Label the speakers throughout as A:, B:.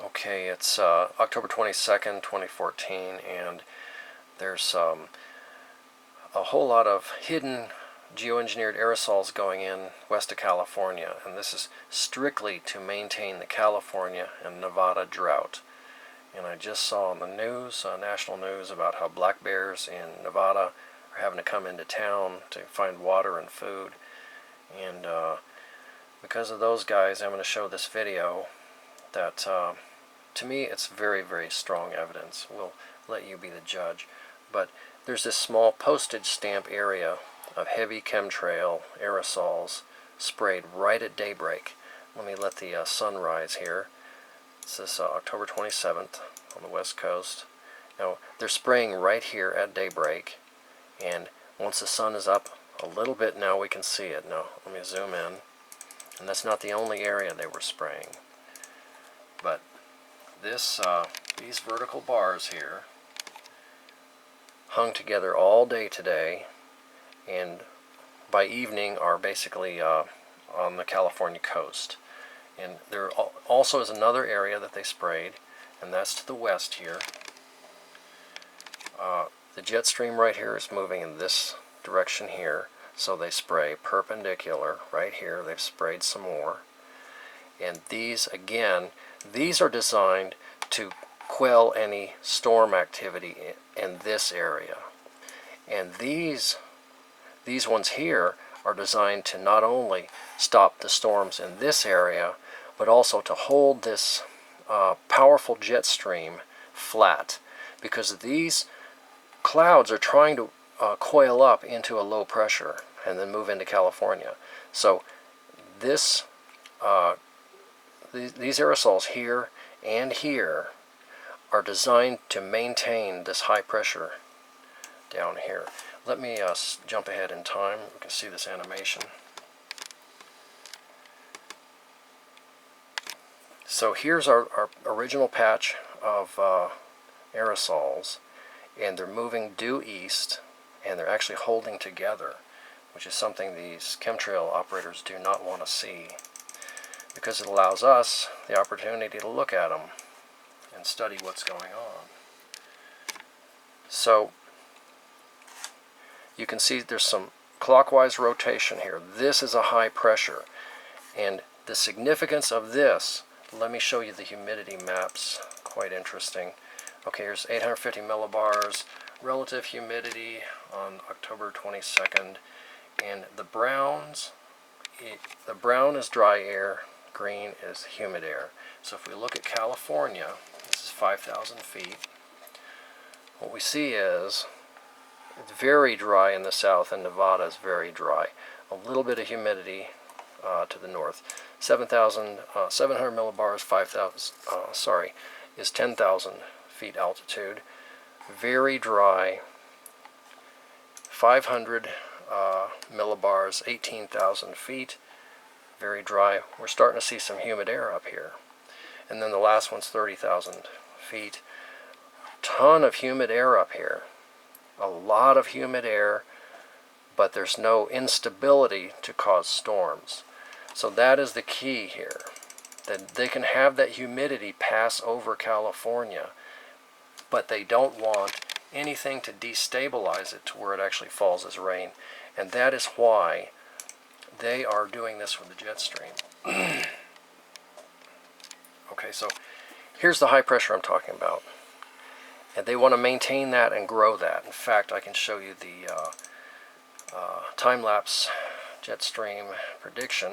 A: Okay, it's October 22nd, 2014, and there's a whole lot of hidden geoengineered aerosols going in west of California, and this is strictly to maintain the California and Nevada drought. And I just saw on the news, national news, about how black bears in Nevada are having to come into town to find water and food. And because of those guys, I'm going to show this video that to me it's very, very strong evidence. We'll let you be the judge. But there's this small postage stamp area of heavy chemtrail aerosols sprayed right at daybreak. Let me let the sun rise here. This is October 27th on the west coast. Now they're spraying right here at daybreak, and once the sun is up a little bit now we can see it. Now let me zoom in, and that's not the only area they were spraying. But this these vertical bars here hung together all day today, and by evening are basically on the California coast. And there also is another area that they sprayed, and that's to the west here. The jet stream right here is moving in this direction here, so they spray perpendicular right here. They've sprayed some more. And these, again, these are designed to quell any storm activity in this area. And these ones here are designed to not only stop the storms in this area, but also to hold this powerful jet stream flat, because these clouds are trying to coil up into a low pressure and then move into California. So this these aerosols here and here are designed to maintain this high pressure down here. Let me jump ahead in time. You can see this animation. So here's our original patch of aerosols, and they're moving due east, and they're actually holding together, which is something these chemtrail operators do not want to see, because it allows us the opportunity to look at them and study what's going on. So you can see there's some clockwise rotation here. This is a high pressure, and the significance of this, let me show you the humidity maps. Quite interesting. Okay, here's 850 millibars, relative humidity on October 22nd, and the browns, the brown is dry air, green is humid air. So if we look at California, this is 5,000 feet, what we see is it's very dry in the south, and Nevada is very dry. A little bit of humidity to the north. 700 millibars, 5,000, is 10,000 feet altitude. Very dry. 500 millibars, 18,000 feet. Very dry. We're starting to see some humid air up here. And then the last one's 30,000 feet. Ton of humid air up here. A lot of humid air, but there's no instability to cause storms. So that is the key here, that they can have that humidity pass over California, but they don't want anything to destabilize it to where it actually falls as rain. And that is why they are doing this with the jet stream. Okay, so here's the high pressure I'm talking about. And they want to maintain that and grow that. In fact, I can show you the time-lapse jet stream prediction.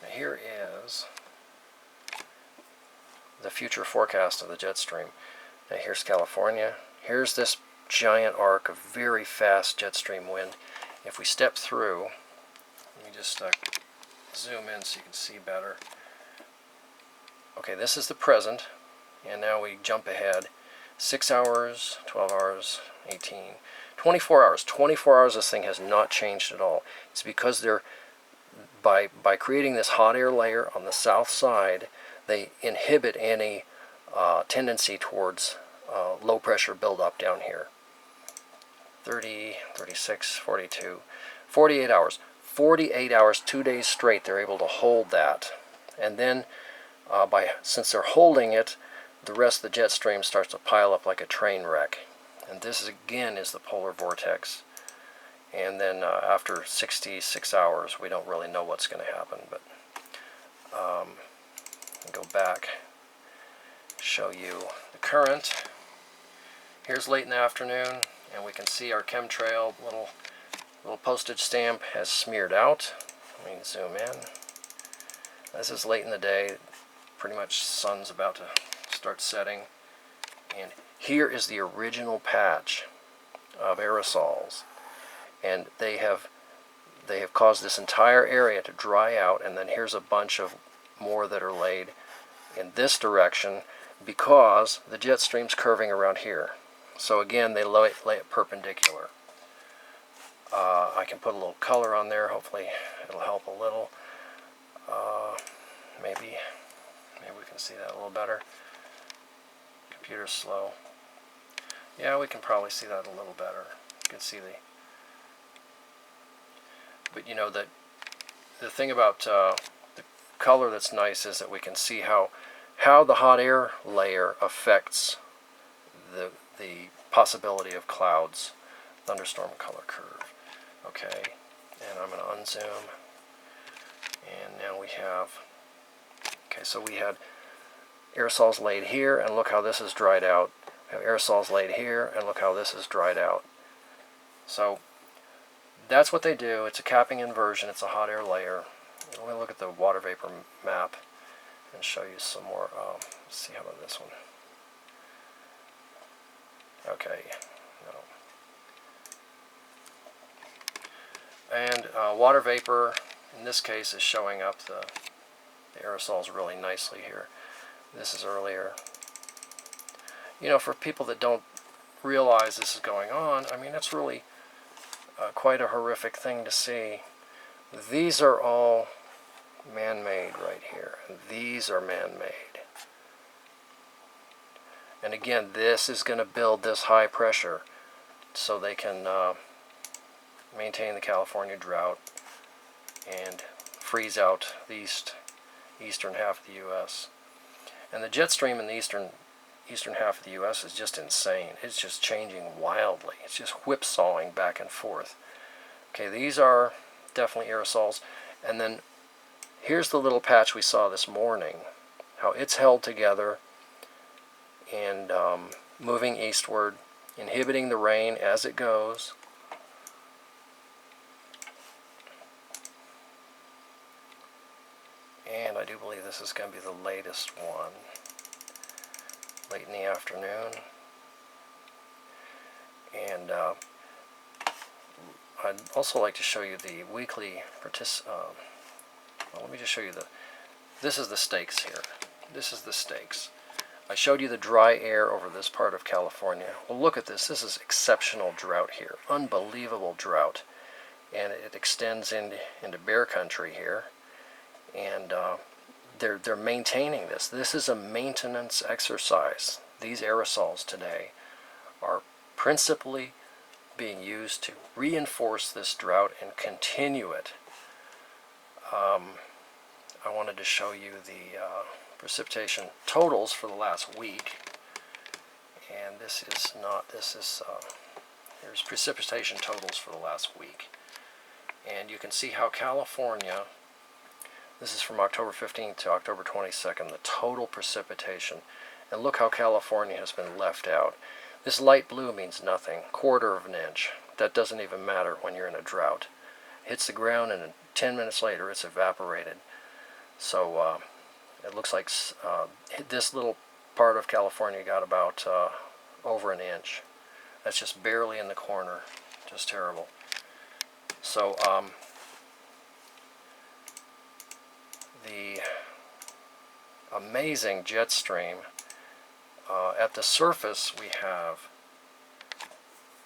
A: Now here is the future forecast of the jet stream. Now here's California. Here's this giant arc of very fast jet stream wind. If we step through, let me just zoom in so you can see better. Okay, this is the present, and now we jump ahead. 6 hours, 12 hours, 18, 24 hours. 24 hours this thing has not changed at all. It's because they're, by creating this hot air layer on the south side, they inhibit any tendency towards low pressure buildup down here. 30, 36, 42, 48 hours. 48 hours, 2 days straight, they're able to hold that. And then Since they're holding it, the rest of the jet stream starts to pile up like a train wreck. And this again is the polar vortex. And then after 66 hours, we don't really know what's going to happen. But go back, show you the current. Here's late in the afternoon, and we can see our chemtrail little postage stamp has smeared out. Let me zoom in. This is late in the day. Pretty much sun's about to start setting. And here is the original patch of aerosols. And they have caused this entire area to dry out, and then here's a bunch of more that are laid in this direction because the jet stream's curving around here. So again, they lay it perpendicular. I can put a little color on there. Hopefully it'll help a little. Maybe we can see that a little better. Computer's slow. Yeah, we can probably see that a little better. You can see but you know that the thing about the color that's nice is that we can see how the hot air layer affects the possibility of clouds. Thunderstorm color curve. Okay, and I'm going to unzoom, and now we have, okay, so we had aerosols laid here, and look how this is dried out. We have aerosols laid here, and look how this is dried out. So that's what they do. It's a capping inversion. It's a hot air layer. Let me look at the water vapor map and show you some more. Let's see, how about this one? Okay, no. And water vapor, in this case, is showing up the aerosols really nicely here. This is earlier. You know, for people that don't realize this is going on, I mean, it's really quite a horrific thing to see. These are all man-made right here, and these are man-made. And again, this is going to build this high pressure so they can maintain the California drought and freeze out the eastern half of the U.S. And the jet stream in the eastern half of the U.S. is just insane. It's just changing wildly. It's just whipsawing back and forth. Okay, these are definitely aerosols. And then here's the little patch we saw this morning, how it's held together and moving eastward, inhibiting the rain as it goes. And I do believe this is going to be the latest one, late in the afternoon. And I'd also like to show you the weekly well, let me just show you this is the stakes here. This is the stakes. I showed you the dry air over this part of California. Well, look at this. This is exceptional drought here. Unbelievable drought. And it extends into bear country here. And they're maintaining this. This is a maintenance exercise. These aerosols today are principally being used to reinforce this drought and continue it. I wanted to show you the precipitation totals for the last week. And here's precipitation totals for the last week. And you can see how California, this is from October 15th to October 22nd, the total precipitation. And look how California has been left out. This light blue means nothing, 1/4 of an inch. That doesn't even matter when you're in a drought. It hits the ground and 10 minutes later it's evaporated. So it looks like this little part of California got about over an inch. That's just barely in the corner. Just terrible. So the amazing jet stream, at the surface we have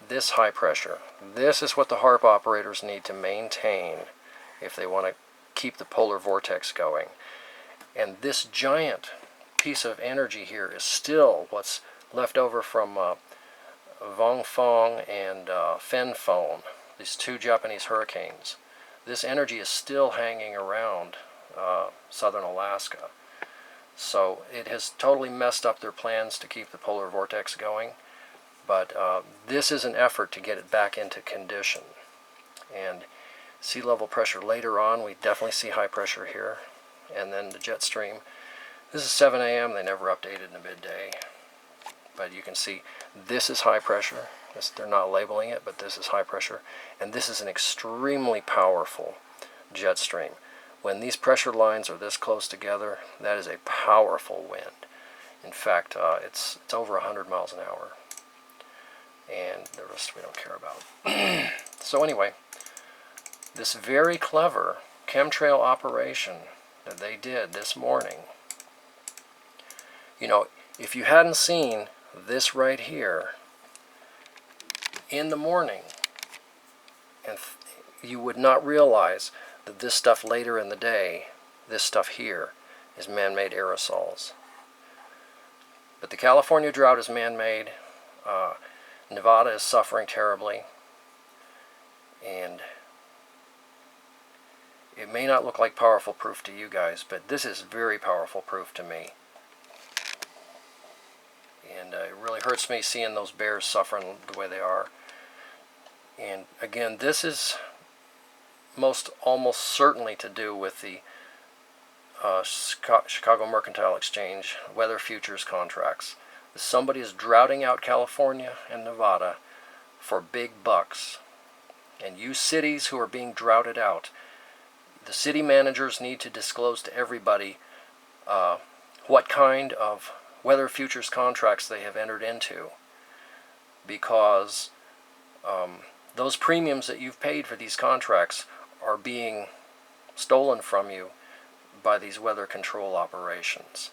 A: this high pressure. This is what the HAARP operators need to maintain if they want to keep the polar vortex going. And this giant piece of energy here is still what's left over from Vongfong and Fenphone, these two Japanese hurricanes. This energy is still hanging around southern Alaska. So it has totally messed up their plans to keep the polar vortex going. But this is an effort to get it back into condition. And sea level pressure later on, we definitely see high pressure here. And then the jet stream. This is 7 a.m. They never updated in the midday. But you can see this is high pressure. They're not labeling it, but this is high pressure. And this is an extremely powerful jet stream. When these pressure lines are this close together, that is a powerful wind. In fact, it's over 100 miles an hour. And the rest we don't care about. So anyway, this very clever chemtrail operation that they did this morning, you know, if you hadn't seen this right here in the morning, and you would not realize that this stuff later in the day, this stuff here, is man-made aerosols. But the California drought is man-made. Nevada is suffering terribly. And it may not look like powerful proof to you guys, but this is very powerful proof to me. And it really hurts me seeing those bears suffering the way they are. And again, this is almost certainly to do with the Chicago Mercantile Exchange weather futures contracts. Somebody is droughting out California and Nevada for big bucks. And you cities who are being droughted out, the city managers need to disclose to everybody what kind of weather futures contracts they have entered into, because those premiums that you've paid for these contracts are being stolen from you by these weather control operations.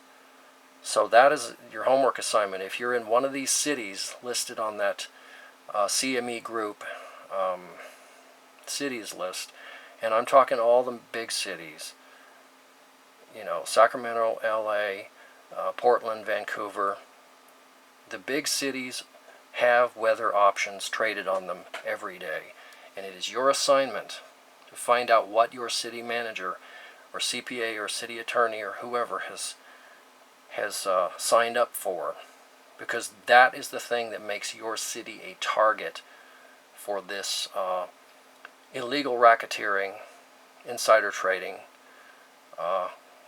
A: So that is your homework assignment. If you're in one of these cities listed on that CME group cities list, and I'm talking all the big cities, you know, Sacramento, LA, Portland, Vancouver, the big cities have weather options traded on them every day. And it is your assignment to find out what your city manager or CPA or city attorney or whoever has signed up for, because that is the thing that makes your city a target for this illegal racketeering, insider trading,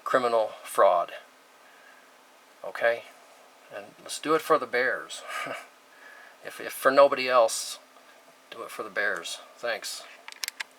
A: criminal fraud. Okay? And let's do it for the bears. If for nobody else, do it for the bears. Thanks.